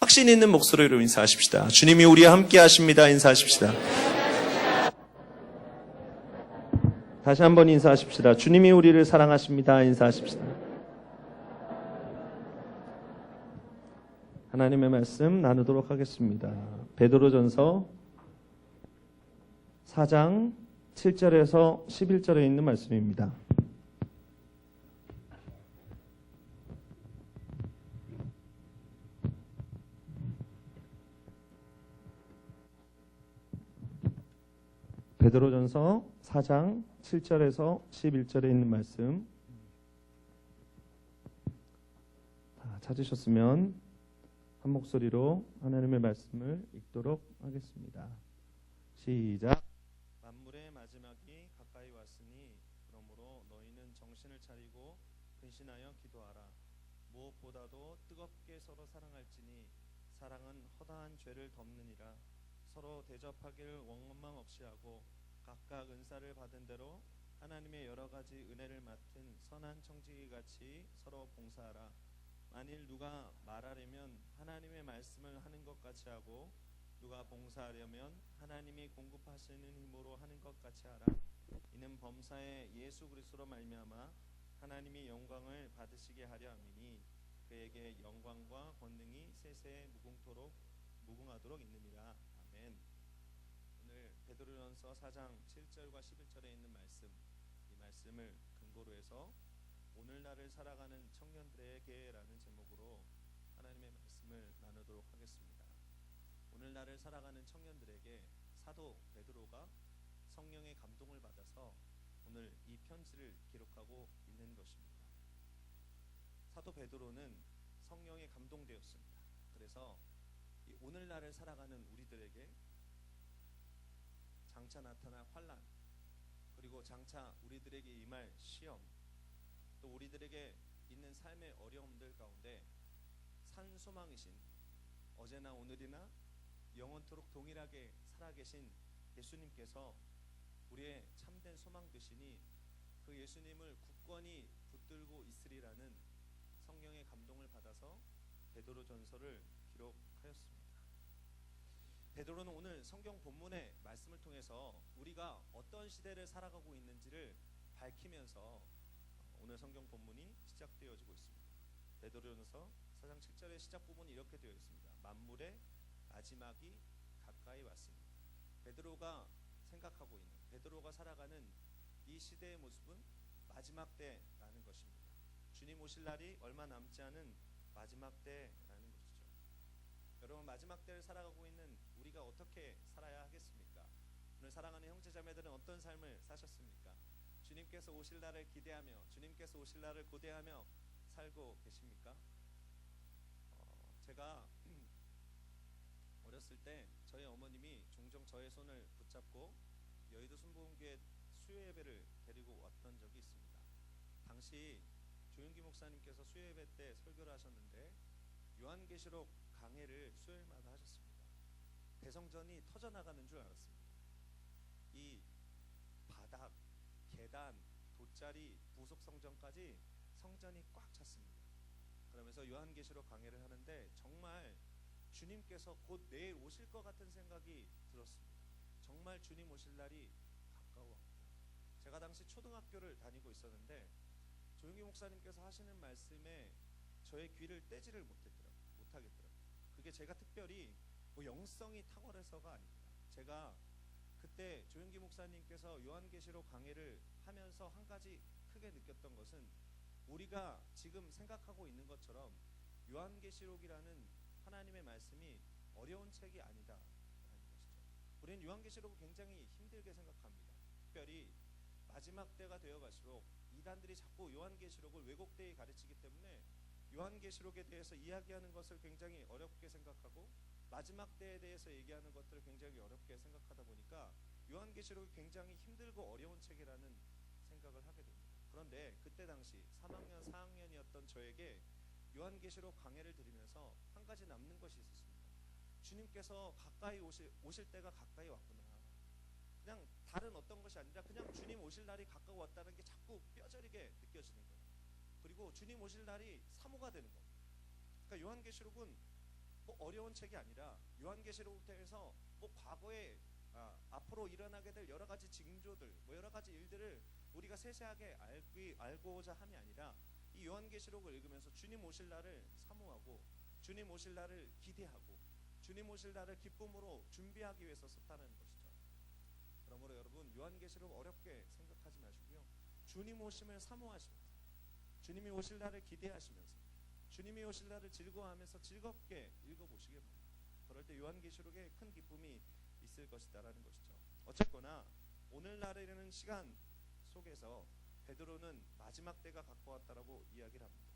확신 있는 목소리로 인사하십시다. 주님이 우리와 함께 하십니다. 인사하십시다. 다시 한번 인사하십시다. 주님이 우리를 사랑하십니다. 인사하십시다. 하나님의 말씀 나누도록 하겠습니다. 베드로전서 4장 7절에서 11절에 있는 말씀입니다. 베드로전서 4장 7절에서 11절에 있는 말씀 찾으셨으면 한 목소리로 하나님의 말씀을 읽도록 하겠습니다. 시작. 만물의 마지막이 가까이 왔으니 그러므로 너희는 정신을 차리고 근신하여 기도하라. 무엇보다도 뜨겁게 서로 사랑할지니 사랑은 허다한 죄를 덮느니라. 서로 대접하기를 원망 없이 하고 각각 은사를 받은 대로 하나님의 여러 가지 은혜를 맡은 선한 청지기 같이 서로 봉사하라. 만일 누가 말하려면 하나님의 말씀을 하는 것 같이 하고 누가 봉사하려면 하나님이 공급하시는 힘으로 하는 것 같이 하라. 이는 범사에 예수 그리스도로 말미암아 하나님이 영광을 받으시게 하려 함이니 그에게 영광과 권능이 세세에 무궁하도록 있느니라. 아멘. 오늘 베드로전서 4장 7절과 11절에 있는 말씀, 이 말씀을 근거로 해서 오늘날을 살아가는 청년들에게라는 제목으로 하나님의 말씀을 나누도록 하겠습니다. 오늘날을 살아가는 청년들에게 사도 베드로가 성령의 감동을 받아서 오늘 이 편지를 기록하고 있는 것입니다. 사도 베드로는 성령에 감동되었습니다. 그래서 이 오늘날을 살아가는 우리들에게 장차 나타날 환난, 그리고 장차 우리들에게 임할 시험, 또 우리들에게 있는 삶의 어려움들 가운데 산 소망이신, 어제나 오늘이나 영원토록 동일하게 살아계신 예수님께서 우리의 참된 소망 되시니 그 예수님을 굳건히 붙들고 있으리라는 성령의 감동을 받아서 베드로전서를 기록하였습니다. 베드로는 오늘 성경 본문의 말씀을 통해서 우리가 어떤 시대를 살아가고 있는지를 밝히면서 오늘 성경 본문이 시작되어지고 있습니다. 베드로전서 4장 7절의 시작 부분이 이렇게 되어 있습니다. 만물의 마지막이 가까이 왔습니다. 베드로가 생각하고 있는, 베드로가 살아가는 이 시대의 모습은 마지막 때라는 것입니다. 주님 오실 날이 얼마 남지 않은 마지막 때라는 것이죠. 여러분, 마지막 때를 살아가고 있는 우리가 어떻게 살아야 하겠습니까? 오늘 사랑하는 형제자매들은 어떤 삶을 사셨습니까? 주님께서 오실 날을 기대하며, 주님께서 오실 날을 고대하며 살고 계십니까? 제가 어렸을 때 저희 어머님이 종종 저의 손을 붙잡고 여의도 순복음교회 수요예배를 데리고 왔던 적이 있습니다. 당시 조윤기 목사님께서 수요예배 때 설교를 하셨는데 요한계시록 강해를 수요일마다 하셨습니다. 대성전이 터져나가는 줄 알았습니다. 이 바닥, 계단, 돗자리, 부속성전까지 성전이 꽉 찼습니다. 그러면서 요한계시록 강해를 하는데 정말 주님께서 곧 내일 오실 것 같은 생각이 들었습니다. 정말 주님 오실 날이 가까웠구나. 제가 당시 초등학교를 다니고 있었는데 조용기 목사님께서 하시는 말씀에 저의 귀를 떼지를 못하겠더라고요. 그게 제가 특별히 뭐 영성이 탁월해서가 아닙니다. 제가 그때 조용기 목사님께서 요한계시록 강해를 하면서 한 가지 크게 느꼈던 것은 우리가 지금 생각하고 있는 것처럼 요한계시록이라는 하나님의 말씀이 어려운 책이 아니다라는 것이죠. 우리는 요한계시록을 굉장히 힘들게 생각합니다. 특별히 마지막 때가 되어갈수록 이단들이 자꾸 요한계시록을 왜곡되게 가르치기 때문에 요한계시록에 대해서 이야기하는 것을 굉장히 어렵게 생각하고 마지막 때에 대해서 얘기하는 것들을 굉장히 어렵게 생각하다 보니까 요한계시록이 굉장히 힘들고 어려운 책이라는 생각을 하게 됩니다. 그런데 그때 당시 3학년, 4학년이었던 저에게 요한계시록 강해를 들으면서 한 가지 남는 것이 있었습니다. 주님께서 가까이 오실 때가 가까이 왔구나. 그냥 다른 어떤 것이 아니라 그냥 주님 오실 날이 가까웠다는 게 자꾸 뼈저리게 느껴지는 거예요. 그리고 주님 오실 날이 사모가 되는 겁니다. 그러니까 요한계시록은 뭐 어려운 책이 아니라 요한계시록에서 뭐 과거에 앞으로 일어나게 될 여러 가지 징조들, 뭐 여러 가지 일들을 우리가 세세하게 알고자 함이 아니라 이 요한계시록을 읽으면서 주님 오실 날을 사모하고 주님 오실 날을 기대하고 주님 오실 날을 기쁨으로 준비하기 위해서 썼다는 것이죠. 그러므로 여러분 요한계시록 어렵게 생각하지 마시고요. 주님 오심을 사모하시면서 주님이 오실 날을 기대하시면서 주님이 오실 날을 즐거워하면서 즐겁게 읽어보시기 바랍니다. 그럴 때 요한계시록에 큰 기쁨이 있을 것이다라는 것이죠. 어쨌거나 오늘날이라는 시간 속에서 베드로는 마지막 때가 가까웠다라고 이야기를 합니다.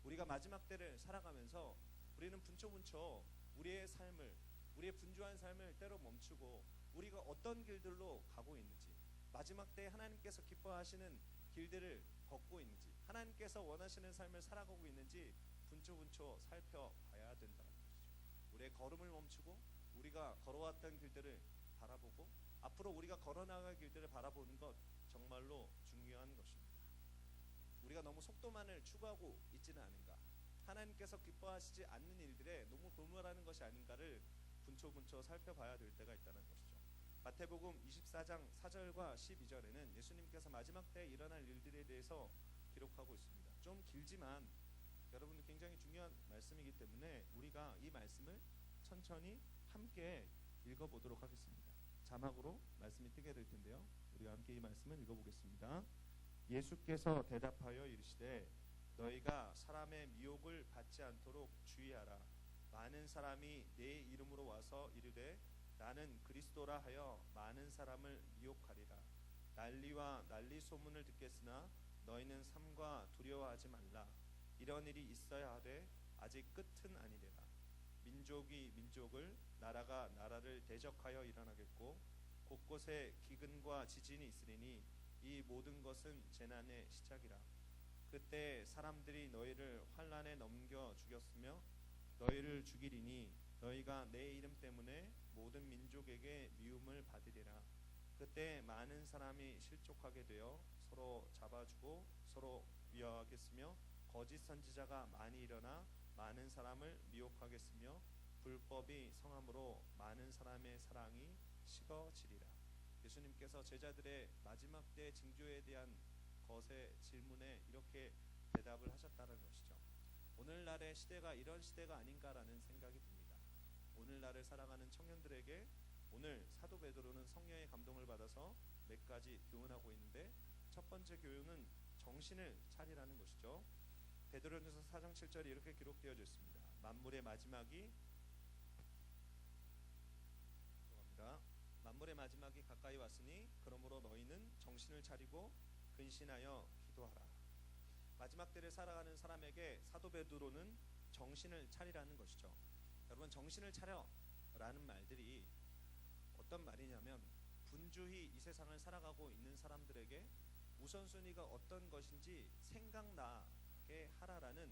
우리가 마지막 때를 살아가면서 우리는 분초분초 우리의 삶을, 우리의 분주한 삶을 때로 멈추고 우리가 어떤 길들로 가고 있는지, 마지막 때에 하나님께서 기뻐하시는 길들을 걷고 있는지, 하나님께서 원하시는 삶을 살아가고 있는지 분초분초 살펴봐야 된다는 것이죠. 우리의 걸음을 멈추고 우리가 걸어왔던 길들을 바라보고 앞으로 우리가 걸어나갈 길들을 바라보는 것 정말로 중요한 것입니다. 우리가 너무 속도만을 추구하고 있지는 않은가, 하나님께서 기뻐하시지 않는 일들에 너무 도모하는 것이 아닌가를 분초분초 살펴봐야 될 때가 있다는 것이죠. 마태복음 24장 4절과 12절에는 예수님께서 마지막 때에 일어날 일들에 대해서 기록하고 있습니다. 좀 길지만 여러분 굉장히 중요한 말씀이기 때문에 우리가 이 말씀을 천천히 함께 읽어보도록 하겠습니다. 자막으로 말씀이 뜨게 될 텐데요. 우리가 함께 이 말씀을 읽어보겠습니다. 예수께서 대답하여 이르시되 너희가 사람의 미혹을 받지 않도록 주의하라. 많은 사람이 내 이름으로 와서 이르되 나는 그리스도라 하여 많은 사람을 미혹하리라. 난리와 난리 소문을 듣겠으나 너희는 삼가 두려워하지 말라. 이런 일이 있어야 하되 아직 끝은 아니되라. 민족이 민족을, 나라가 나라를 대적하여 일어나겠고 곳곳에 기근과 지진이 있으리니 이 모든 것은 재난의 시작이라. 그때 사람들이 너희를 환난에 넘겨 죽였으며 너희를 죽이리니 너희가 내 이름 때문에 모든 민족에게 미움을 받으리라. 그때 많은 사람이 실족하게 되어 서로 잡아주고 서로 위협하겠으며 거짓 선지자가 많이 일어나 많은 사람을 미혹하겠으며 불법이 성함으로 많은 사람의 사랑이 식어지리라. 예수님께서 제자들의 마지막 때 징조에 대한 것의 질문에 이렇게 대답을 하셨다는 것이죠. 오늘날의 시대가 이런 시대가 아닌가라는 생각이 듭니다. 오늘날을 살아가는 청년들에게 오늘 사도 베드로는 성령의 감동을 받아서 몇 가지 교훈하고 있는데, 첫 번째 교훈은 정신을 차리라는 것이죠. 베드로전서 4장 7절에 이렇게 기록되어져 있습니다. 만물의 마지막이 만물의 마지막이 가까이 왔으니 그러므로 너희는 정신을 차리고 근신하여 기도하라. 마지막 때를 살아가는 사람에게 사도 베드로는 정신을 차리라는 것이죠. 여러분, 정신을 차려라는 말들이 어떤 말이냐면 분주히 이 세상을 살아가고 있는 사람들에게 우선순위가 어떤 것인지 생각나게 하라라는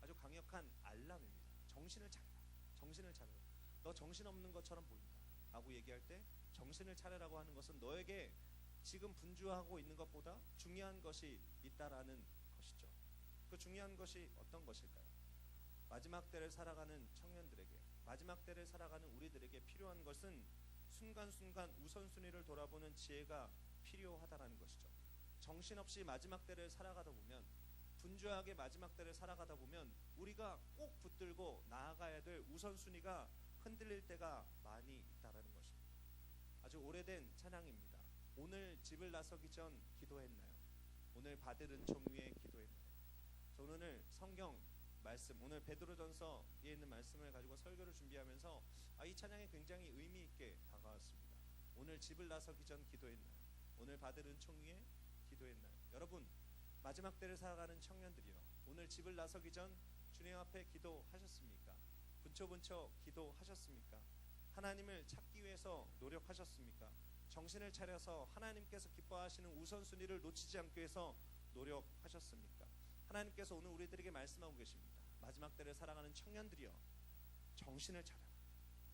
아주 강력한 알람입니다. 정신을 차려라. 정신을 차려라. 너 정신없는 것처럼 보인다 라고 얘기할 때 정신을 차려라고 하는 것은 너에게 지금 분주하고 있는 것보다 중요한 것이 있다라는 것이죠. 그 중요한 것이 어떤 것일까요? 마지막 때를 살아가는 청년들에게, 마지막 때를 살아가는 우리들에게 필요한 것은 순간순간 우선순위를 돌아보는 지혜가 필요하다라는 것이죠. 정신없이 마지막 때를 살아가다 보면, 분주하게 마지막 때를 살아가다 보면 우리가 꼭 붙들고 나아가야 될 우선순위가 흔들릴 때가 많이 있다라는 것입니다. 아주 오래된 찬양입니다. 오늘 집을 나서기 전 기도했나요? 오늘 받을 은총 위에 기도했나요? 저는 오늘 성경 말씀, 오늘 베드로전서에 있는 말씀을 가지고 설교를 준비하면서 이 찬양이 굉장히 의미 있게 다가왔습니다. 오늘 집을 나서기 전 기도했나요? 오늘 받을 은총 위에 기도했나요? 여러분, 마지막 때를 살아가는 청년들이요, 오늘 집을 나서기 전 주님 앞에 기도하셨습니까? 분초분초 기도하셨습니까? 하나님을 찾기 위해서 노력하셨습니까? 정신을 차려서 하나님께서 기뻐하시는 우선순위를 놓치지 않기 위해서 노력하셨습니까? 하나님께서 오늘 우리들에게 말씀하고 계십니다. 마지막 때를 살아가는 청년들이여, 정신을 차려라.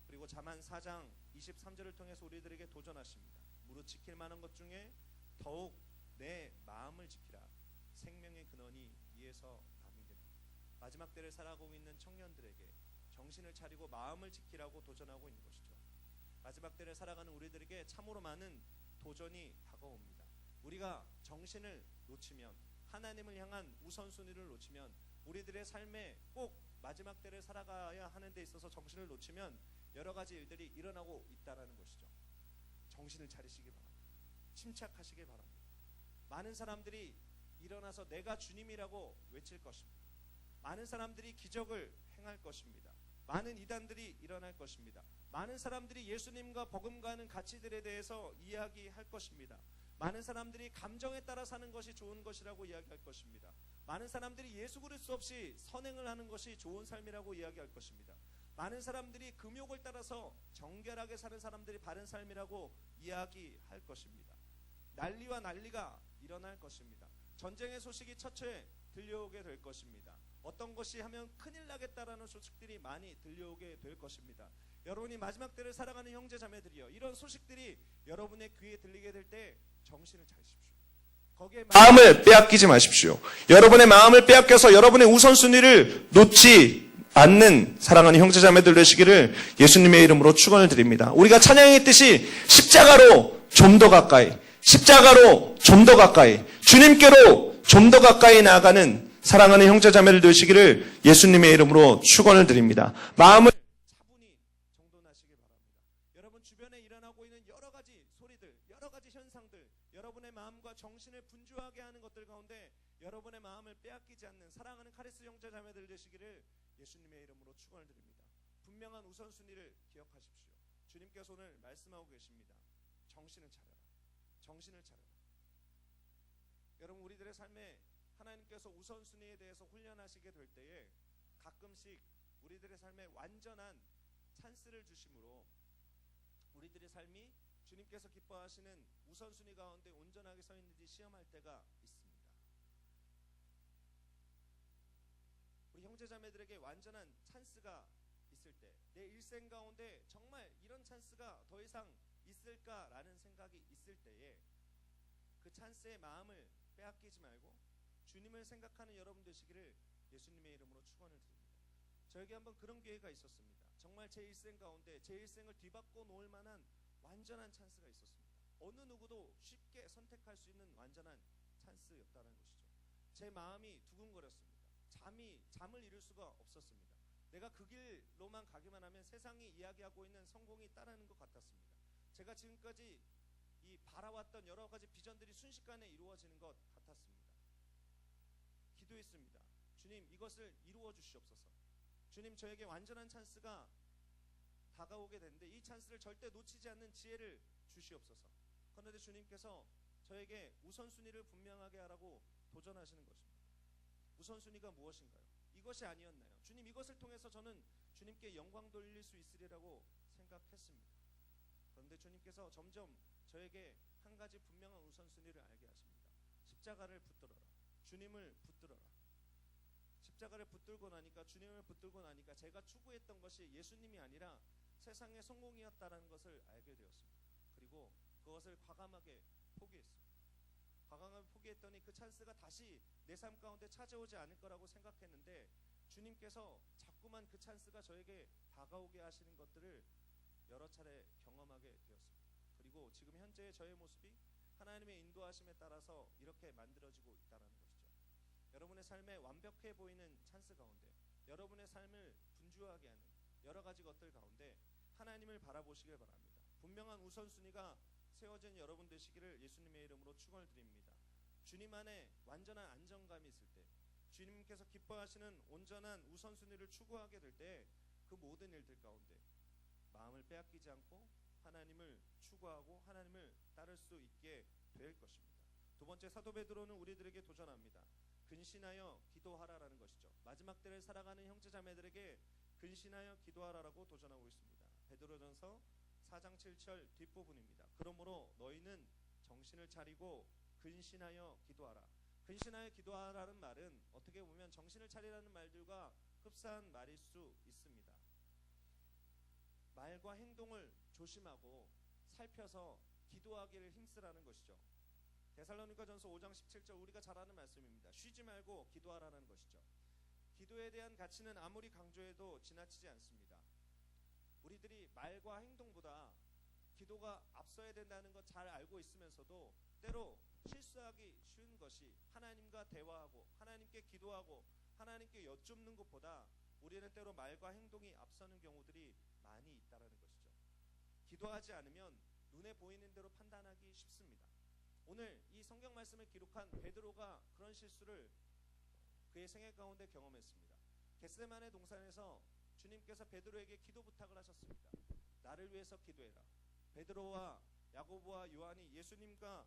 그리고 잠언 4장 23절을 통해서 우리들에게 도전하십니다. 무릇 지킬 만한 것 중에 더욱 내 마음을 지키라. 생명의 근원이 이에서 남이니라. 마지막 때를 살아가고 있는 청년들에게 정신을 차리고 마음을 지키라고 도전하고 있는 것이죠. 마지막 때를 살아가는 우리들에게 참으로 많은 도전이 다가옵니다. 우리가 정신을 놓치면, 하나님을 향한 우선순위를 놓치면, 우리들의 삶에 꼭 마지막 때를 살아가야 하는 데 있어서 정신을 놓치면 여러 가지 일들이 일어나고 있다는 것이죠. 정신을 차리시기 바랍니다. 침착하시기 바랍니다. 많은 사람들이 일어나서 내가 주님이라고 외칠 것입니다. 많은 사람들이 기적을 행할 것입니다. 많은 이단들이 일어날 것입니다. 많은 사람들이 예수님과 버금가는 가치들에 대해서 이야기할 것입니다. 많은 사람들이 감정에 따라 사는 것이 좋은 것이라고 이야기할 것입니다. 많은 사람들이 예수 그리스도 없이 선행을 하는 것이 좋은 삶이라고 이야기할 것입니다. 많은 사람들이 금욕을 따라서 정결하게 사는 사람들이 바른 삶이라고 이야기할 것입니다. 난리와 난리가 일어날 것입니다. 전쟁의 소식이 처처에 들려오게 될 것입니다. 어떤 것이 하면 큰일 나겠다라는 소식들이 많이 들려오게 될 것입니다. 여러분이 마지막 때를 살아가는 형제 자매들이여, 이런 소식들이 여러분의 귀에 들리게 될 때 정신을 차리십시오. 거기에 마음을 빼앗기지 마십시오. 여러분의 마음을 빼앗겨서 여러분의 우선순위를 놓지 않는 사랑하는 형제자매들 되시기를 예수님의 이름으로 축원을 드립니다. 우리가 찬양했듯이 십자가로 좀 더 가까이, 십자가로 좀 더 가까이, 주님께로 좀 더 가까이 나아가는 사랑하는 형제자매들 되시기를 예수님의 이름으로 축원을 드립니다. 마음을 차분히 정돈하시기 바랍니다. 여러분 주변에 일어나고 있는 여러 가지 소리들, 여러 가지 현상들, 여러분의 마음과 정신을 분주하게 하는 것들 가운데 여러분의 마음을 빼앗기지 않는 사랑하는 카리스 형제자매들 되시기를 예수님의 이름으로 축원을 드립니다. 분명한 우선순위를 기억하십시오. 주님께서 오늘 말씀하고 계십니다. 정신을 차려라. 정신을 차려라. 여러분 우리들의 삶에 하나님께서 우선순위에 대해서 훈련하시게 될 때에 가끔씩 우리들의 삶에 완전한 찬스를 주심으로 우리들의 삶이 주님께서 기뻐하시는 우선순위 가운데 온전하게 서 있는지 시험할 때가 있습니다. 우리 형제자매들에게 완전한 찬스가 있을 때, 내 일생 가운데 정말 이런 찬스가 더 이상 있을까라는 생각이 있을 때에 그 찬스의 마음을 빼앗기지 말고 주님을 생각하는 여러분 되시기를 예수님의 이름으로 축원을 드립니다. 저에게 한번 그런 기회가 있었습니다. 정말 제 일생 가운데 제 일생을 뒤바꿔 놓을 만한 완전한 찬스가 있었습니다. 어느 누구도 쉽게 선택할 수 있는 완전한 찬스였다는 것이죠. 제 마음이 두근거렸습니다. 잠을 이룰 수가 없었습니다. 내가 그 길로만 가기만 하면 세상이 이야기하고 있는 성공이 따르는 것 같았습니다. 제가 지금까지 이 바라왔던 여러 가지 비전들이 순식간에 이루어지는 것 같았습니다. 기도했습니다. 주님, 이것을 이루어 주시옵소서. 주님, 저에게 완전한 찬스가 다가오게 되는데 이 찬스를 절대 놓치지 않는 지혜를 주시옵소서. 그런데 주님께서 저에게 우선순위를 분명하게 하라고 도전하시는 것입니다. 우선순위가 무엇인가요? 이것이 아니었나요? 주님, 이것을 통해서 저는 주님께 영광 돌릴 수 있으리라고 생각했습니다. 그런데 주님께서 점점 저에게 한 가지 분명한 우선순위를 알게 하십니다. 십자가를 붙들어라. 주님을 붙들어라. 십자가를 붙들고 나니까, 주님을 붙들고 나니까 제가 추구했던 것이 예수님이 아니라 세상의 성공이었다는 것을 알게 되었습니다. 그리고 그것을 과감하게 포기했습니다. 과감하게 포기했더니 그 찬스가 다시 내 삶 가운데 찾아오지 않을 거라고 생각했는데 주님께서 자꾸만 그 찬스가 저에게 다가오게 하시는 것들을 여러 차례 경험하게 되었습니다. 그리고 지금 현재의 저의 모습이 하나님의 인도하심에 따라서 이렇게 만들어지고 있다는 것이죠. 여러분의 삶에 완벽해 보이는 찬스 가운데, 여러분의 삶을 분주하게 하는 여러 가지 것들 가운데 하나님을 바라보시길 바랍니다. 분명한 우선순위가 세워진 여러분 되시기를 예수님의 이름으로 축원을 드립니다. 주님 안에 완전한 안정감이 있을 때, 주님께서 기뻐하시는 온전한 우선순위를 추구하게 될 때 그 모든 일들 가운데 마음을 빼앗기지 않고 하나님을 추구하고 하나님을 따를 수 있게 될 것입니다. 두 번째, 사도 베드로는 우리들에게 도전합니다. 근신하여 기도하라라는 것이죠. 마지막 때를 살아가는 형제자매들에게 근신하여 기도하라라고 도전하고 있습니다. 베드로전서 4장 7절 뒷부분입니다. 그러므로 너희는 정신을 차리고 근신하여 기도하라. 근신하여 기도하라는 말은 어떻게 보면 정신을 차리라는 말들과 흡사한 말일 수 있습니다. 말과 행동을 조심하고 살펴서 기도하기를 힘쓰라는 것이죠. 데살로니가전서 5장 17절 우리가 잘 아는 말씀입니다. 쉬지 말고 기도하라는 것이죠. 기도에 대한 가치는 아무리 강조해도 지나치지 않습니다. 우리들이 말과 행동보다 기도가 앞서야 된다는 것 잘 알고 있으면서도 때로 실수하기 쉬운 것이 하나님과 대화하고 하나님께 기도하고 하나님께 여쭙는 것보다 우리는 때로 말과 행동이 앞서는 경우들이 많이 있다는 것이죠. 기도하지 않으면 눈에 보이는 대로 판단하기 쉽습니다. 오늘 이 성경 말씀을 기록한 베드로가 그런 실수를 그의 생애 가운데 경험했습니다. 겟세마네 동산에서 주님께서 베드로에게 기도 부탁을 하셨습니다. 나를 위해서 기도해라. 베드로와 야고보와 요한이 예수님과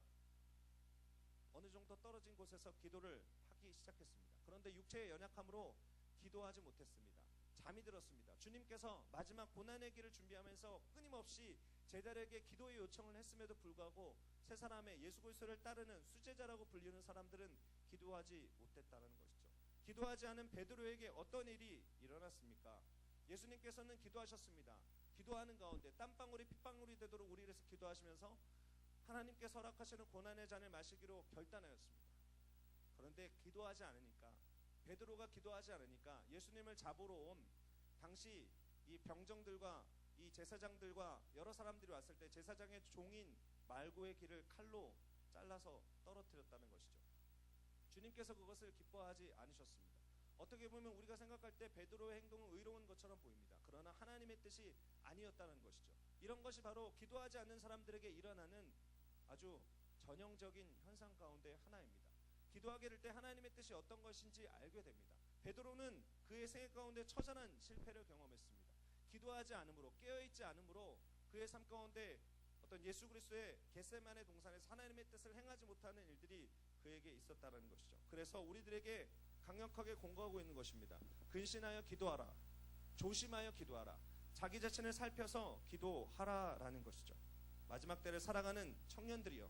어느 정도 떨어진 곳에서 기도를 하기 시작했습니다. 그런데 육체의 연약함으로 기도하지 못했습니다. 잠이 들었습니다. 주님께서 마지막 고난의 길을 준비하면서 끊임없이 제자들에게 기도의 요청을 했음에도 불구하고 세 사람의 예수 그리스도를 따르는 수제자라고 불리는 사람들은 기도하지 못했다는 것이죠. 기도하지 않은 베드로에게 어떤 일이 일어났습니까? 예수님께서는 기도하셨습니다. 기도하는 가운데 땀방울이 핏방울이 되도록 우리 위해서 기도하시면서 하나님께서 허락하시는 고난의 잔을 마시기로 결단하였습니다. 그런데 기도하지 않으니까, 베드로가 기도하지 않으니까 예수님을 잡으러 온 당시 이 병정들과 이 제사장들과 여러 사람들이 왔을 때 제사장의 종인 말고의 길을 칼로 잘라서 떨어뜨렸다는 것이죠. 주님께서 그것을 기뻐하지 않으셨습니다. 어떻게 보면 우리가 생각할 때 베드로의 행동은 의로운 것처럼 보입니다. 그러나 하나님의 뜻이 아니었다는 것이죠. 이런 것이 바로 기도하지 않는 사람들에게 일어나는 아주 전형적인 현상 가운데 하나입니다. 기도하게 될 때 하나님의 뜻이 어떤 것인지 알게 됩니다. 베드로는 그의 생애 가운데 처절한 실패를 경험했습니다. 기도하지 않으므로, 깨어있지 않으므로 그의 삶 가운데 어떤 예수 그리스도의 겟세마네 동산에서 하나님의 뜻을 행하지 못하는 일들이 그에게 있었다는 것이죠. 그래서 우리들에게 강력하게 공고하고 있는 것입니다. 근신하여 기도하라. 조심하여 기도하라. 자기 자신을 살펴서 기도하라라는 것이죠. 마지막 때를 살아가는 청년들이여,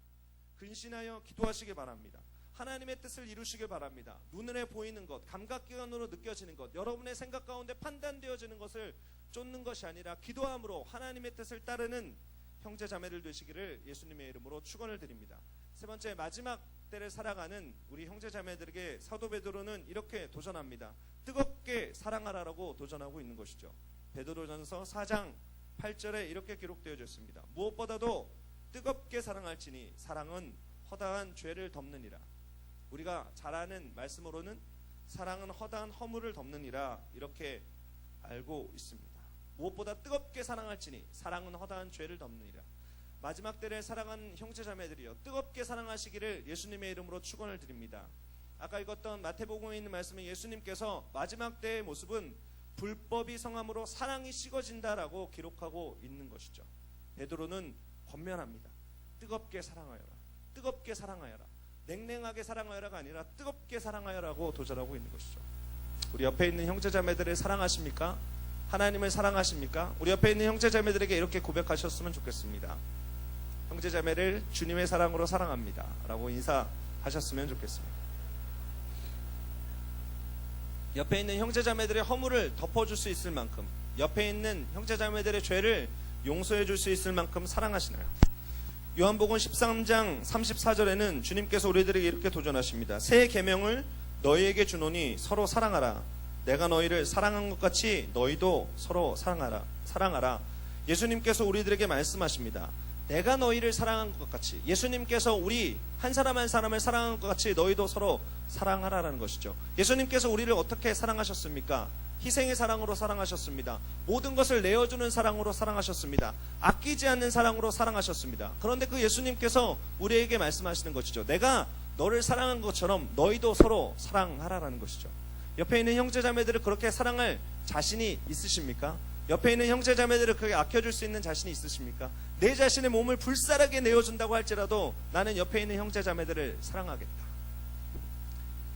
근신하여 기도하시길 바랍니다. 하나님의 뜻을 이루시길 바랍니다. 눈에 보이는 것, 감각기관으로 느껴지는 것, 여러분의 생각 가운데 판단되어지는 것을 쫓는 것이 아니라 기도함으로 하나님의 뜻을 따르는 형제 자매들 되시기를 예수님의 이름으로 축원을 드립니다. 세 번째, 마지막 때를 살아가는 우리 형제 자매들에게 사도 베드로는 이렇게 도전합니다. 뜨겁게 사랑하라라고 도전하고 있는 것이죠. 베드로전서 4장 8절에 이렇게 기록되어져 있습니다. 무엇보다도 뜨겁게 사랑할지니 사랑은 허다한 죄를 덮느니라. 우리가 잘 아는 말씀으로는 사랑은 허다한 허물을 덮느니라 이렇게 알고 있습니다. 무엇보다 뜨겁게 사랑할지니 사랑은 허다한 죄를 덮느니라. 마지막 때를 사랑하는 형제 자매들이여, 뜨겁게 사랑하시기를 예수님의 이름으로 축원을 드립니다. 아까 읽었던 마태복음에 있는 말씀은 예수님께서 마지막 때의 모습은 불법이 성함으로 사랑이 식어진다라고 기록하고 있는 것이죠. 베드로는 권면합니다. 뜨겁게 사랑하여라. 뜨겁게 사랑하여라. 냉랭하게 사랑하여라가 아니라 뜨겁게 사랑하여라고 도전하고 있는 것이죠. 우리 옆에 있는 형제 자매들을 사랑하십니까? 하나님을 사랑하십니까? 우리 옆에 있는 형제 자매들에게 이렇게 고백하셨으면 좋겠습니다. 형제 자매를 주님의 사랑으로 사랑합니다 라고 인사하셨으면 좋겠습니다. 옆에 있는 형제 자매들의 허물을 덮어줄 수 있을 만큼, 옆에 있는 형제 자매들의 죄를 용서해 줄 수 있을 만큼 사랑하시나요? 요한복음 13장 34절에는 주님께서 우리들에게 이렇게 도전하십니다. 새 계명을 너희에게 주노니 서로 사랑하라. 내가 너희를 사랑한 것 같이 너희도 서로 사랑하라. 예수님께서 우리들에게 말씀하십니다. 내가 너희를 사랑한 것 같이, 예수님께서 우리 한 사람 한 사람을 사랑한 것 같이 너희도 서로 사랑하라라는 것이죠. 예수님께서 우리를 어떻게 사랑하셨습니까? 희생의 사랑으로 사랑하셨습니다. 모든 것을 내어주는 사랑으로 사랑하셨습니다. 아끼지 않는 사랑으로 사랑하셨습니다. 그런데 그 예수님께서 우리에게 말씀하시는 것이죠. 내가 너를 사랑한 것처럼 너희도 서로 사랑하라라는 것이죠. 옆에 있는 형제 자매들을 그렇게 사랑할 자신이 있으십니까? 옆에 있는 형제 자매들을 그렇게 아껴줄 수 있는 자신이 있으십니까? 내 자신의 몸을 불사르게 내어준다고 할지라도 나는 옆에 있는 형제 자매들을 사랑하겠다.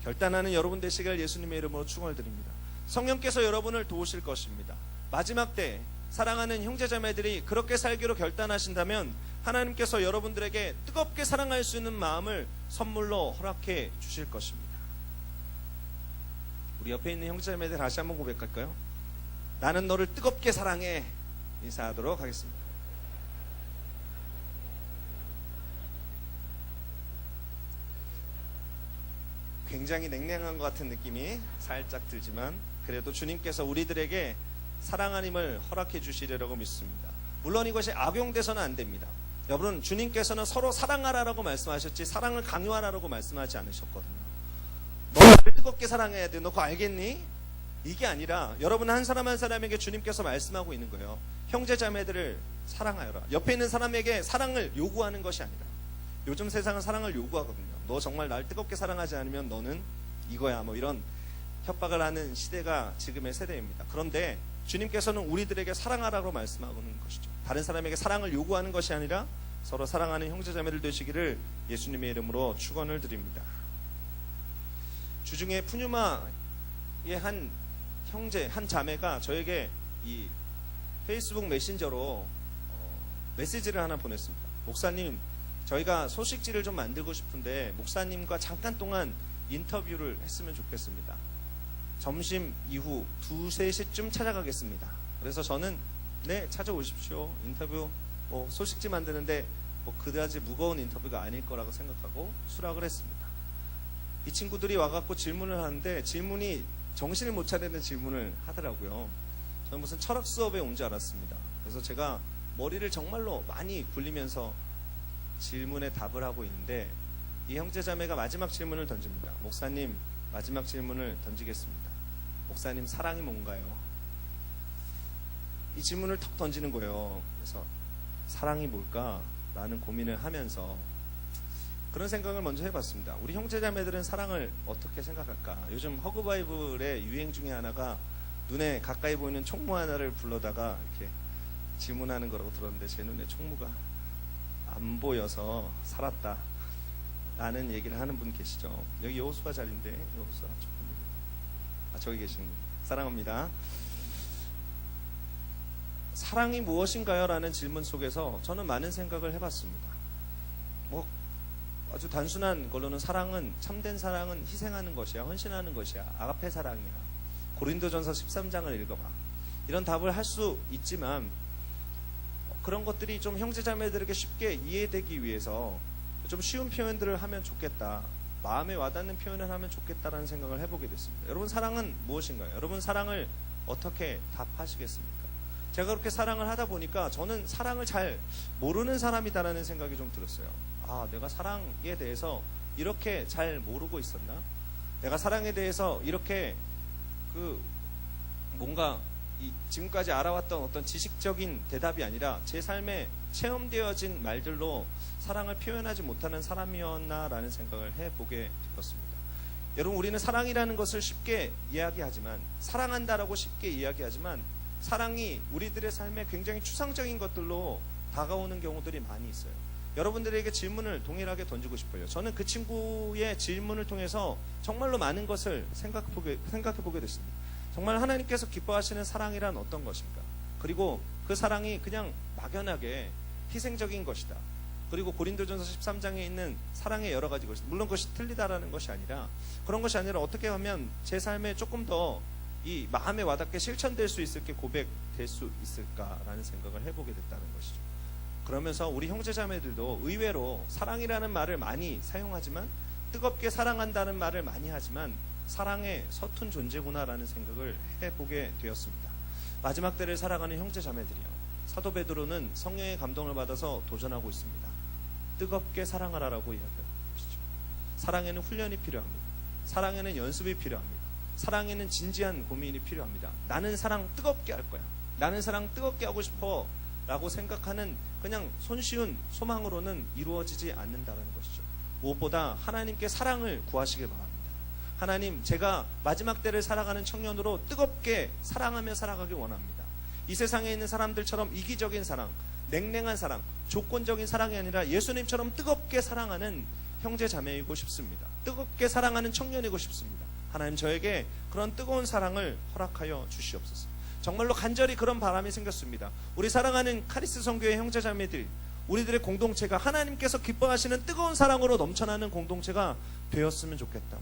결단하는 여러분 되시길 예수님의 이름으로 축원을 드립니다. 성령께서 여러분을 도우실 것입니다. 마지막 때 사랑하는 형제 자매들이 그렇게 살기로 결단하신다면 하나님께서 여러분들에게 뜨겁게 사랑할 수 있는 마음을 선물로 허락해 주실 것입니다. 우리 옆에 있는 형제 자매들 다시 한번 고백할까요? 나는 너를 뜨겁게 사랑해. 인사하도록 하겠습니다. 굉장히 냉랭한 것 같은 느낌이 살짝 들지만 그래도 주님께서 우리들에게 사랑하님을 허락해 주시리라고 믿습니다. 물론 이것이 악용돼서는 안 됩니다. 여러분, 주님께서는 서로 사랑하라라고 말씀하셨지 사랑을 강요하라라고 말씀하지 않으셨거든요. 너 나를 뜨겁게 사랑해야 돼. 너 그거 알겠니? 이게 아니라 여러분 한 사람 한 사람에게 주님께서 말씀하고 있는 거예요. 형제 자매들을 사랑하여라. 옆에 있는 사람에게 사랑을 요구하는 것이 아니라, 요즘 세상은 사랑을 요구하거든요. 너 정말 날 뜨겁게 사랑하지 않으면 너는 이거야, 뭐 이런 협박을 하는 시대가 지금의 세대입니다. 그런데 주님께서는 우리들에게 사랑하라고 말씀하는 것이죠. 다른 사람에게 사랑을 요구하는 것이 아니라 서로 사랑하는 형제자매들 되시기를 예수님의 이름으로 축원을 드립니다. 주중에 푸뉴마의 한 형제, 한 자매가 저에게 이 페이스북 메신저로 메시지를 하나 보냈습니다. 목사님, 저희가 소식지를 좀 만들고 싶은데 목사님과 잠깐 동안 인터뷰를 했으면 좋겠습니다. 점심 이후 2, 3시쯤 찾아가겠습니다. 그래서 저는 네, 찾아오십시오. 인터뷰 소식지 만드는데 그다지 무거운 인터뷰가 아닐 거라고 생각하고 수락을 했습니다. 이 친구들이 와갖고 질문을 하는데 질문이 정신을 못 차리는 질문을 하더라고요. 저는 무슨 철학 수업에 온 줄 알았습니다. 그래서 제가 머리를 정말로 많이 굴리면서 질문에 답을 하고 있는데 이 형제자매가 마지막 질문을 던집니다. 목사님, 마지막 질문을 던지겠습니다. 목사님, 사랑이 뭔가요? 이 질문을 턱 던지는 거예요. 그래서 사랑이 뭘까? 라는 고민을 하면서 그런 생각을 먼저 해봤습니다. 우리 형제자매들은 사랑을 어떻게 생각할까? 요즘 허그바이블의 유행 중에 하나가 눈에 가까이 보이는 총무 하나를 불러다가 이렇게 질문하는 거라고 들었는데 제 눈에 총무가 안 보여서 살았다 라는 얘기를 하는 분 계시죠. 여기 여호수아 자리인데 여호수아 저기 계신 분 사랑합니다. 사랑이 무엇인가요? 라는 질문 속에서 저는 많은 생각을 해봤습니다. 아주 단순한 걸로는 사랑은, 참된 사랑은 희생하는 것이야, 헌신하는 것이야, 아가페 사랑이야. 고린도전서 13장을 읽어봐. 이런 답을 할 수 있지만 그런 것들이 좀 형제자매들에게 쉽게 이해되기 위해서 좀 쉬운 표현들을 하면 좋겠다, 마음에 와닿는 표현을 하면 좋겠다라는 생각을 해보게 됐습니다. 여러분, 사랑은 무엇인가요? 여러분, 사랑을 어떻게 답하시겠습니까? 제가 그렇게 사랑을 하다 보니까 저는 사랑을 잘 모르는 사람이다라는 생각이 좀 들었어요. 내가 사랑에 대해서 이렇게 잘 모르고 있었나? 내가 사랑에 대해서 이렇게 뭔가 지금까지 알아왔던 어떤 지식적인 대답이 아니라 제 삶에 체험되어진 말들로 사랑을 표현하지 못하는 사람이었나라는 생각을 해보게 되었습니다. 여러분, 우리는 사랑이라는 것을 쉽게 이야기하지만, 사랑한다라고 쉽게 이야기하지만 사랑이 우리들의 삶에 굉장히 추상적인 것들로 다가오는 경우들이 많이 있어요. 여러분들에게 질문을 동일하게 던지고 싶어요. 저는 그 친구의 질문을 통해서 정말로 많은 것을 생각해보게 됐습니다. 정말 하나님께서 기뻐하시는 사랑이란 어떤 것인가? 그리고 그 사랑이 그냥 막연하게 희생적인 것이다. 그리고 고린도전서 13장에 있는 사랑의 여러 가지 것이, 물론 그것이 틀리다라는 것이 아니라, 그런 것이 아니라 어떻게 하면 제 삶에 조금 더 이 마음에 와닿게 실천될 수 있을게 고백될 수 있을까라는 생각을 해보게 됐다는 것이죠. 그러면서 우리 형제자매들도 의외로 사랑이라는 말을 많이 사용하지만, 뜨겁게 사랑한다는 말을 많이 하지만 사랑의 서툰 존재구나라는 생각을 해보게 되었습니다. 마지막 때를 살아가는 형제자매들이요, 사도 베드로는 성령의 감동을 받아서 도전하고 있습니다. 뜨겁게 사랑하라라고 이야기하고 있죠. 사랑에는 훈련이 필요합니다. 사랑에는 연습이 필요합니다. 사랑에는 진지한 고민이 필요합니다. 나는 사랑 뜨겁게 할 거야, 나는 사랑 뜨겁게 하고 싶어 라고 생각하는 그냥 손쉬운 소망으로는 이루어지지 않는다는 것이죠. 무엇보다 하나님께 사랑을 구하시길 바랍니다. 하나님, 제가 마지막 때를 살아가는 청년으로 뜨겁게 사랑하며 살아가길 원합니다. 이 세상에 있는 사람들처럼 이기적인 사랑, 냉랭한 사랑, 조건적인 사랑이 아니라 예수님처럼 뜨겁게 사랑하는 형제 자매이고 싶습니다. 뜨겁게 사랑하는 청년이고 싶습니다. 하나님, 저에게 그런 뜨거운 사랑을 허락하여 주시옵소서. 정말로 간절히 그런 바람이 생겼습니다. 우리 사랑하는 카리스 선교회 형제자매들, 우리들의 공동체가 하나님께서 기뻐하시는 뜨거운 사랑으로 넘쳐나는 공동체가 되었으면 좋겠다.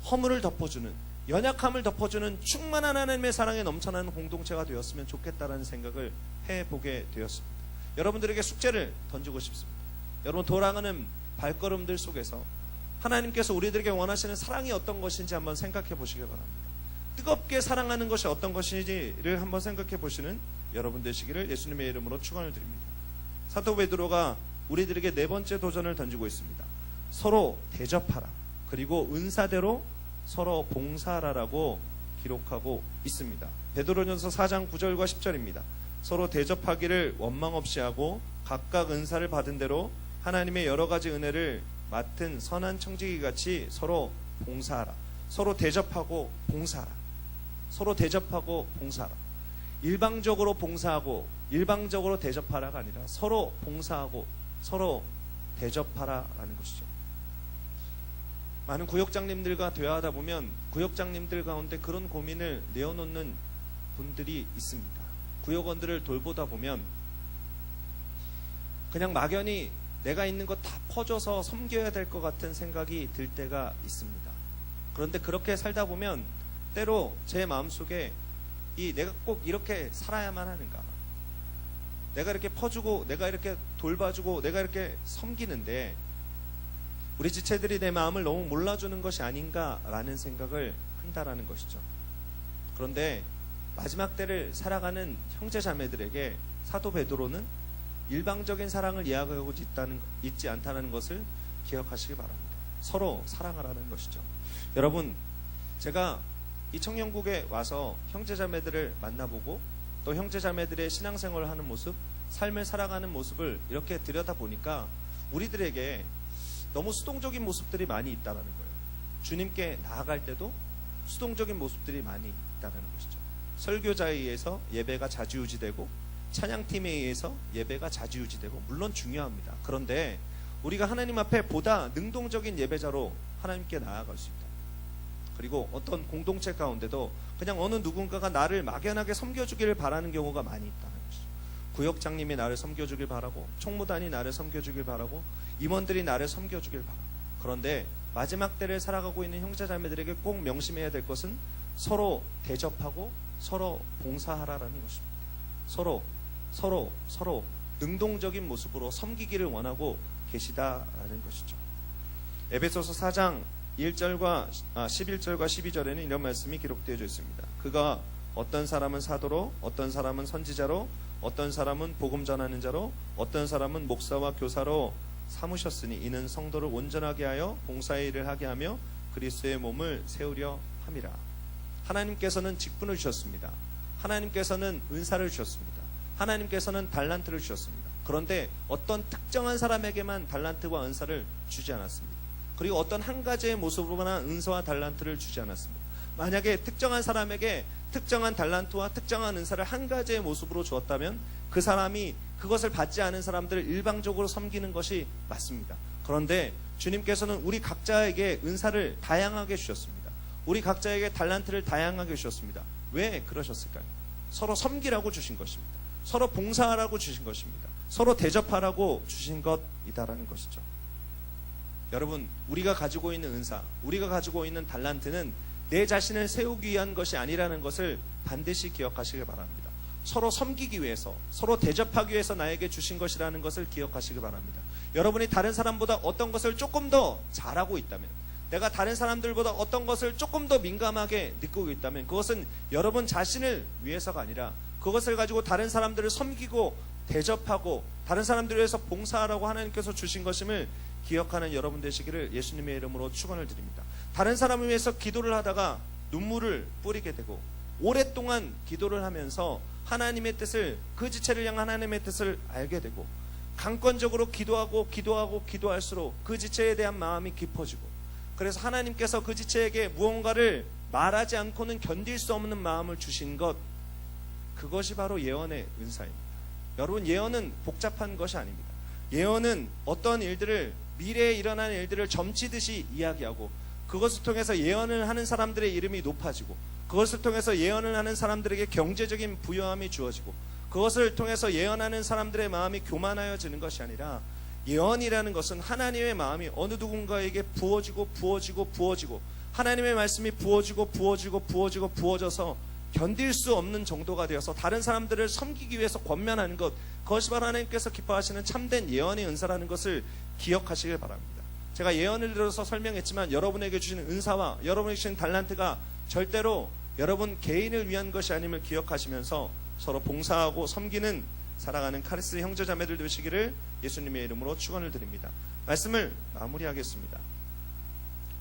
허물을 덮어주는, 연약함을 덮어주는 충만한 하나님의 사랑에 넘쳐나는 공동체가 되었으면 좋겠다라는 생각을 해보게 되었습니다. 여러분들에게 숙제를 던지고 싶습니다. 여러분, 돌아가는 발걸음들 속에서 하나님께서 우리들에게 원하시는 사랑이 어떤 것인지 한번 생각해 보시기 바랍니다. 뜨겁게 사랑하는 것이 어떤 것인지를 한번 생각해 보시는 여러분 되시기를 예수님의 이름으로 축원을 드립니다. 사도 베드로가 우리들에게 네 번째 도전을 던지고 있습니다. 서로 대접하라. 그리고 은사대로 서로 봉사하라라고 기록하고 있습니다. 베드로전서 4장 9절과 10절입니다. 서로 대접하기를 원망 없이 하고 각각 은사를 받은 대로 하나님의 여러 가지 은혜를 맡은 선한 청지기 같이 서로 봉사하라. 서로 대접하고 봉사하라. 서로 대접하고 봉사하라. 일방적으로 봉사하고 일방적으로 대접하라가 아니라 서로 봉사하고 서로 대접하라라는 것이죠. 많은 구역장님들과 대화하다 보면 구역장님들 가운데 그런 고민을 내어놓는 분들이 있습니다. 구역원들을 돌보다 보면 그냥 막연히 내가 있는 것 다 퍼줘서 섬겨야 될 것 같은 생각이 들 때가 있습니다. 그런데 그렇게 살다 보면 때로 제 마음속에 내가 꼭 이렇게 살아야만 하는가, 내가 이렇게 퍼주고 내가 이렇게 돌봐주고 내가 이렇게 섬기는데 우리 지체들이 내 마음을 너무 몰라주는 것이 아닌가라는 생각을 한다라는 것이죠. 그런데 마지막 때를 살아가는 형제 자매들에게 사도 베드로는 일방적인 사랑을 이야기하고 있지 않다는 것을 기억하시기 바랍니다. 서로 사랑하라는 것이죠. 여러분, 제가 이 청년국에 와서 형제 자매들을 만나보고 또 형제 자매들의 신앙생활을 하는 모습, 삶을 살아가는 모습을 이렇게 들여다보니까 우리들에게 너무 수동적인 모습들이 많이 있다는 거예요. 주님께 나아갈 때도 수동적인 모습들이 많이 있다는 것이죠. 설교자에 의해서 예배가 좌지우지되고 찬양팀에 의해서 예배가 좌지우지되고 물론 중요합니다. 그런데 우리가 하나님 앞에 보다 능동적인 예배자로 하나님께 나아갈 수 있다. 그리고 어떤 공동체 가운데도 그냥 어느 누군가가 나를 막연하게 섬겨주기를 바라는 경우가 많이 있다는 것이죠. 구역장님이 나를 섬겨주길 바라고 총무단이 나를 섬겨주길 바라고 임원들이 나를 섬겨주길 바라고. 그런데 마지막 때를 살아가고 있는 형제자매들에게 꼭 명심해야 될 것은 서로 대접하고 서로 봉사하라라는 것입니다. 서로 능동적인 모습으로 섬기기를 원하고 계시다라는 것이죠. 에베소서 4장 11절과 12절에는 이런 말씀이 기록되어 있습니다. 그가 어떤 사람은 사도로, 어떤 사람은 선지자로, 어떤 사람은 복음 전하는 자로, 어떤 사람은 목사와 교사로 삼으셨으니 이는 성도를 온전하게 하여 봉사의 일을 하게 하며 그리스도의 몸을 세우려 함이라. 하나님께서는 직분을 주셨습니다. 하나님께서는 은사를 주셨습니다. 하나님께서는 달란트를 주셨습니다. 그런데 어떤 특정한 사람에게만 달란트와 은사를 주지 않았습니다. 그리고 어떤 한 가지의 모습으로만 은사와 달란트를 주지 않았습니다. 만약에 특정한 사람에게 특정한 달란트와 특정한 은사를 한 가지의 모습으로 주었다면 그 사람이 그것을 받지 않은 사람들을 일방적으로 섬기는 것이 맞습니다. 그런데 주님께서는 우리 각자에게 은사를 다양하게 주셨습니다. 우리 각자에게 달란트를 다양하게 주셨습니다. 왜 그러셨을까요? 서로 섬기라고 주신 것입니다. 서로 봉사하라고 주신 것입니다. 서로 대접하라고 주신 것이다라는 것이죠. 여러분, 우리가 가지고 있는 은사, 우리가 가지고 있는 달란트는 내 자신을 세우기 위한 것이 아니라는 것을 반드시 기억하시길 바랍니다. 서로 섬기기 위해서, 서로 대접하기 위해서 나에게 주신 것이라는 것을 기억하시길 바랍니다. 여러분이 다른 사람보다 어떤 것을 조금 더 잘하고 있다면, 내가 다른 사람들보다 어떤 것을 조금 더 민감하게 느끼고 있다면 그것은 여러분 자신을 위해서가 아니라 그것을 가지고 다른 사람들을 섬기고 대접하고 다른 사람들을 위해서 봉사하라고 하나님께서 주신 것임을 기억하는 여러분 되시기를 예수님의 이름으로 축원을 드립니다. 다른 사람을 위해서 기도를 하다가 눈물을 뿌리게 되고 오랫동안 기도를 하면서 하나님의 뜻을, 그 지체를 향한 하나님의 뜻을 알게 되고 강권적으로 기도할수록 그 지체에 대한 마음이 깊어지고 그래서 하나님께서 그 지체에게 무언가를 말하지 않고는 견딜 수 없는 마음을 주신 것, 그것이 바로 예언의 은사입니다. 여러분, 예언은 복잡한 것이 아닙니다. 예언은 어떤 일들을, 미래에 일어나는 일들을 점치듯이 이야기하고 그것을 통해서 예언을 하는 사람들의 이름이 높아지고 그것을 통해서 예언을 하는 사람들에게 경제적인 부유함이 주어지고 그것을 통해서 예언하는 사람들의 마음이 교만하여지는 것이 아니라 예언이라는 것은 하나님의 마음이 어느 누군가에게 부어지고 하나님의 말씀이 부어져서 견딜 수 없는 정도가 되어서 다른 사람들을 섬기기 위해서 권면하는 것, 그것이 바로 하나님께서 기뻐하시는 참된 예언의 은사라는 것을 기억하시길 바랍니다. 제가 예언을 들어서 설명했지만 여러분에게 주시는 은사와 여러분에게 주시는 달란트가 절대로 여러분 개인을 위한 것이 아님을 기억하시면서 서로 봉사하고 섬기는 살아가는 카리스 형제자매들 되시기를 예수님의 이름으로 축원을 드립니다. 말씀을 마무리하겠습니다.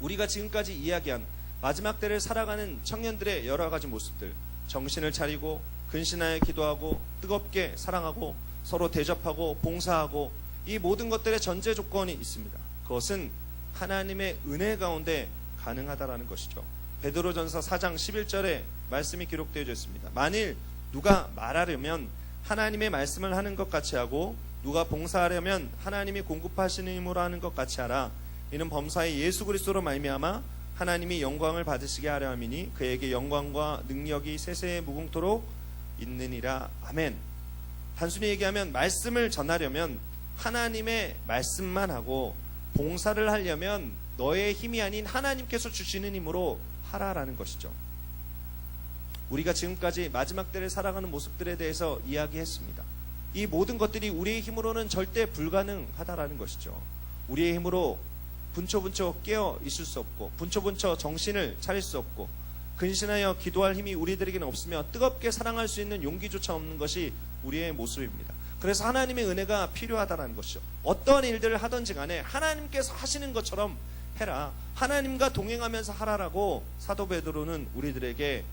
우리가 지금까지 이야기한 마지막 때를 살아가는 청년들의 여러 가지 모습들, 정신을 차리고 근신하여 기도하고 뜨겁게 사랑하고 서로 대접하고 봉사하고 이 모든 것들의 전제 조건이 있습니다. 그것은 하나님의 은혜 가운데 가능하다라는 것이죠. 베드로전서 4장 11절에 말씀이 기록되어 있습니다. 만일 누가 말하려면 하나님의 말씀을 하는 것 같이 하고 누가 봉사하려면 하나님이 공급하시는 힘으로 하는 것 같이 하라. 이는 범사의 예수 그리스도로 말미암아 하나님이 영광을 받으시게 하려 함이니 그에게 영광과 능력이 세세에 무궁토록 있느니라. 아멘. 단순히 얘기하면 말씀을 전하려면 하나님의 말씀만 하고 봉사를 하려면 너의 힘이 아닌 하나님께서 주시는 힘으로 하라라는 것이죠. 우리가 지금까지 마지막 때를 살아가는 모습들에 대해서 이야기했습니다. 이 모든 것들이 우리의 힘으로는 절대 불가능하다라는 것이죠. 우리의 힘으로 분초분초 깨어 있을 수 없고 분초분초 정신을 차릴 수 없고 근신하여 기도할 힘이 우리들에게는 없으며 뜨겁게 사랑할 수 있는 용기조차 없는 것이 우리의 모습입니다. 그래서 하나님의 은혜가 필요하다는 것이죠. 어떤 일들을 하든지 간에 하나님께서 하시는 것처럼 해라. 하나님과 동행하면서 하라라고 사도 베드로는 우리들에게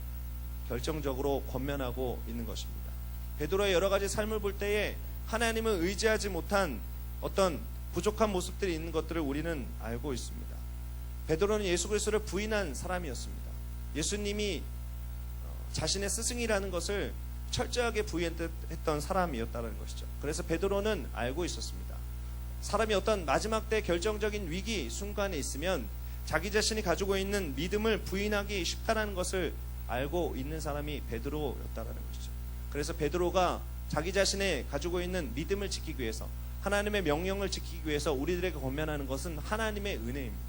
결정적으로 권면하고 있는 것입니다. 베드로의 여러 가지 삶을 볼 때에 하나님을 의지하지 못한 어떤 부족한 모습들이 있는 것들을 우리는 알고 있습니다. 베드로는 예수 그리스도를 부인한 사람이었습니다. 예수님이 자신의 스승이라는 것을 철저하게 부인했던 사람이었다는 것이죠. 그래서 베드로는 알고 있었습니다. 사람이 어떤 마지막 때 결정적인 위기 순간에 있으면 자기 자신이 가지고 있는 믿음을 부인하기 쉽다는 것을 알고 있는 사람이 베드로였다는 것이죠. 그래서 베드로가 자기 자신의 가지고 있는 믿음을 지키기 위해서 하나님의 명령을 지키기 위해서 우리들에게 권면하는 것은 하나님의 은혜입니다.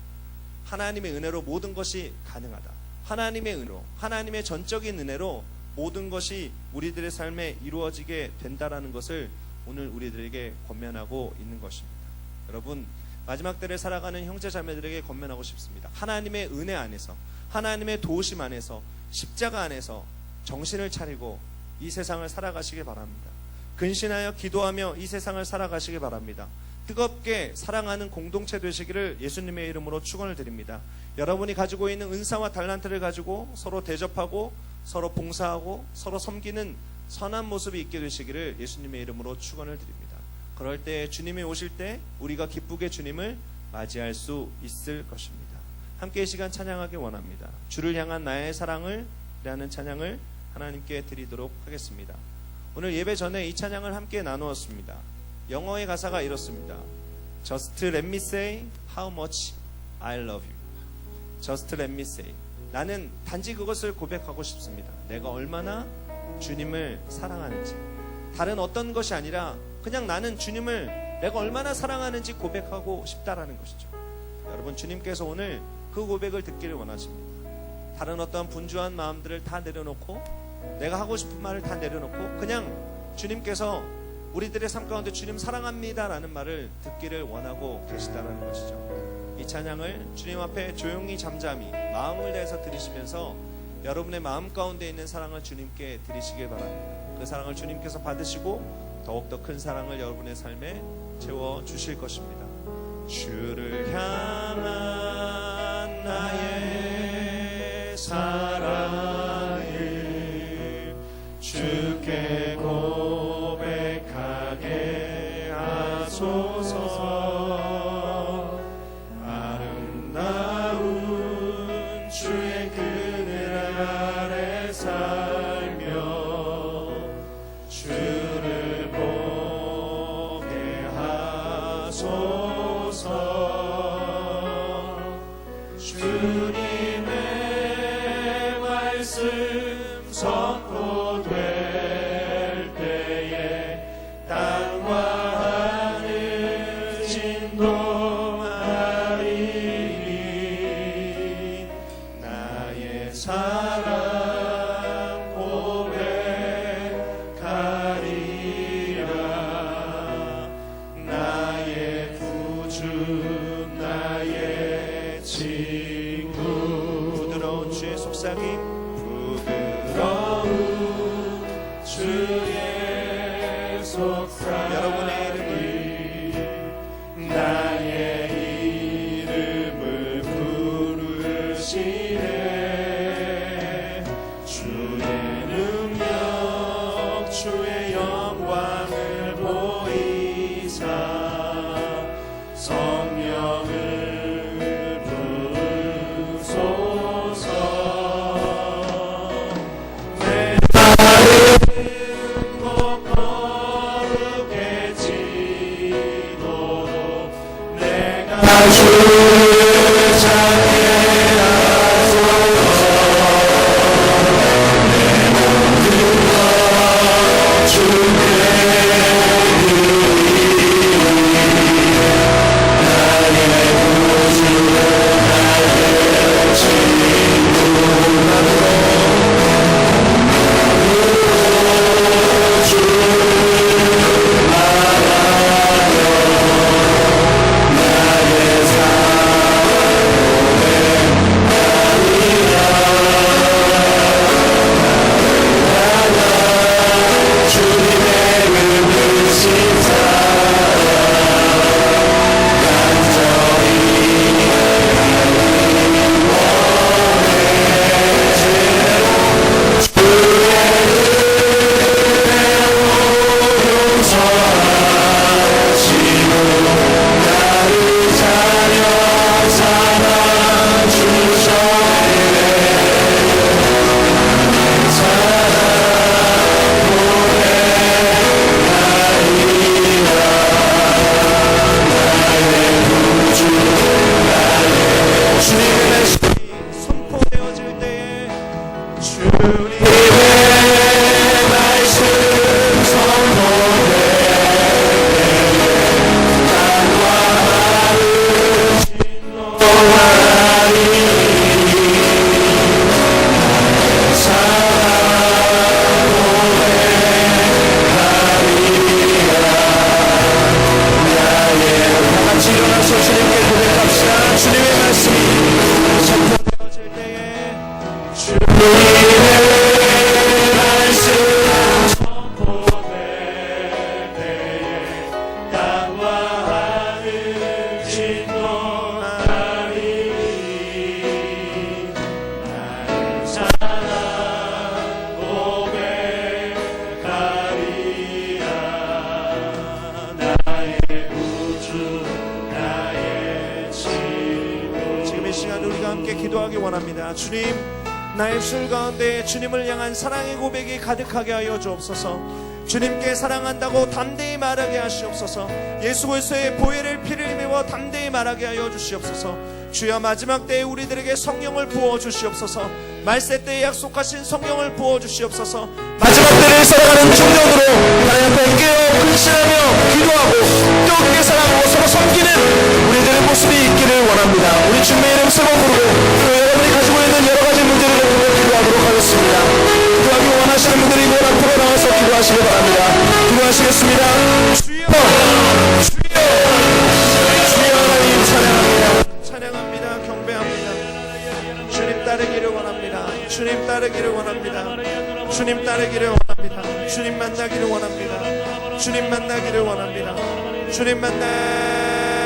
하나님의 은혜로 모든 것이 가능하다. 하나님의 은혜로, 하나님의 전적인 은혜로 모든 것이 우리들의 삶에 이루어지게 된다라는 것을 오늘 우리들에게 권면하고 있는 것입니다. 여러분, 마지막 때를 살아가는 형제 자매들에게 권면하고 싶습니다. 하나님의 은혜 안에서, 하나님의 도우심 안에서, 십자가 안에서 정신을 차리고 이 세상을 살아가시기 바랍니다. 근신하여 기도하며 이 세상을 살아가시기 바랍니다. 뜨겁게 사랑하는 공동체 되시기를 예수님의 이름으로 축원을 드립니다. 여러분이 가지고 있는 은사와 달란트를 가지고 서로 대접하고 서로 봉사하고 서로 섬기는 선한 모습이 있게 되시기를 예수님의 이름으로 축원을 드립니다. 그럴 때 주님이 오실 때 우리가 기쁘게 주님을 맞이할 수 있을 것입니다. 함께 이 시간 찬양하기 원합니다. 주를 향한 나의 사랑을 라는 찬양을 하나님께 드리도록 하겠습니다. 오늘 예배 전에 이 찬양을 함께 나누었습니다. 영어의 가사가 이렇습니다. Just let me say how much I love you. Just let me say. 나는 단지 그것을 고백하고 싶습니다. 내가 얼마나 주님을 사랑하는지. 다른 어떤 것이 아니라 그냥 나는 주님을 내가 얼마나 사랑하는지 고백하고 싶다라는 것이죠. 여러분, 주님께서 오늘 그 고백을 듣기를 원하십니다. 다른 어떤 분주한 마음들을 다 내려놓고 내가 하고 싶은 말을 다 내려놓고 그냥 주님께서 우리들의 삶 가운데 주님 사랑합니다 라는 말을 듣기를 원하고 계시다는 것이죠. 이 찬양을 주님 앞에 조용히 잠잠히 마음을 다해서 들으시면서 여러분의 마음 가운데 있는 사랑을 주님께 드리시길 바랍니다. 그 사랑을 주님께서 받으시고 더욱더 큰 사랑을 여러분의 삶에 채워주실 것입니다. 주를 향한 나의 사랑을 주께 고백하게 하소서. 아름다운 주의 그늘 아래 살며 주를 보게 하소서. 주님의 말씀 선포될 때에 땅과 하늘 진동하리니 나의 사랑 고백하리라. 나의 구주 여러분의 이름을 나의 이름을 부르시네 주의 능력 주의 영광을 보이사 성령을 부으소서 내 발은 곧 거룩해지도록 내가 주를 찾게 하소서 내 모든 것 주께 선포되어질 때에 주님의 말씀 선포될 때에 땅과 하늘을 진노하리 사랑 고백하리라 다 같이 일어나서 주님께 고백합시다. 주님의 말씀이 선포되어질 때에 주님의 말씀 선포될 때에 땅과 하늘 진동하리 나의 사랑 고백하리라 나의 구주 나의 친구 지금 이 시간 우리가 함께 기도하기 원합니다. 주님 나의 입술 가운데 주님을 향한 사랑의 고백이 가득하게 하여 주옵소서. 주님께 사랑한다고 담대히 말하게 하시옵소서. 예수 그리스도의 보혈을 피를 힘입어 담대히 말하게 하여 주시옵소서. 주여 마지막 때에 우리들에게 성령을 부어 주시옵소서. 말세 때에 약속하신 성령을 부어 주시옵소서. 마지막 때를 살아가는 중정으로 하나님 앞에 깨어 근신하며 기도하고 뜨겁게 사랑하고 서로 섬기는 우리들의 모습이 있기를 원합니다. 우리 주님의 이름 세번 부르고 또 여러분이 가지고 있는 여러 가지 문제를 놓고 기도하도록 하겠습니다. 기도하기 원하시는 분들이 문 앞으로 나와서 기도하시기 바랍니다. 기도하시겠습니다. 주여 주여 주여 하나님 찬양합니다. 찬양합니다. 경배합니다. 주님 따르기를 원합니다. 주님 따르기를 원합니다. 주님 따르기를 원합니다. 주님 만나기를 원합니다. 주님 만나기를 원합니다. 주님 만나